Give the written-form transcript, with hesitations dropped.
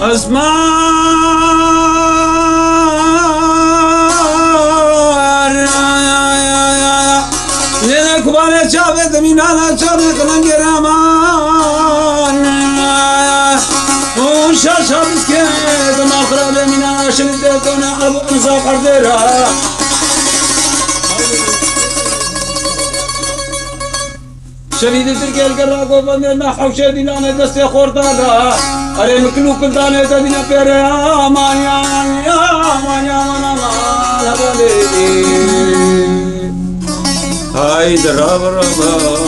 أسمار لنا كبار شافت من أنا شافت من جرامان وشاشة مسكت ما خرب من أنا شلت أنا أبو نصاق أردرا شديد تركي القراقو بندر ما حوشة دينا دستي خورتالا أري مكلو كل دانة تدينا بيري آمان يا آمان يا آمان هاي دراب ربا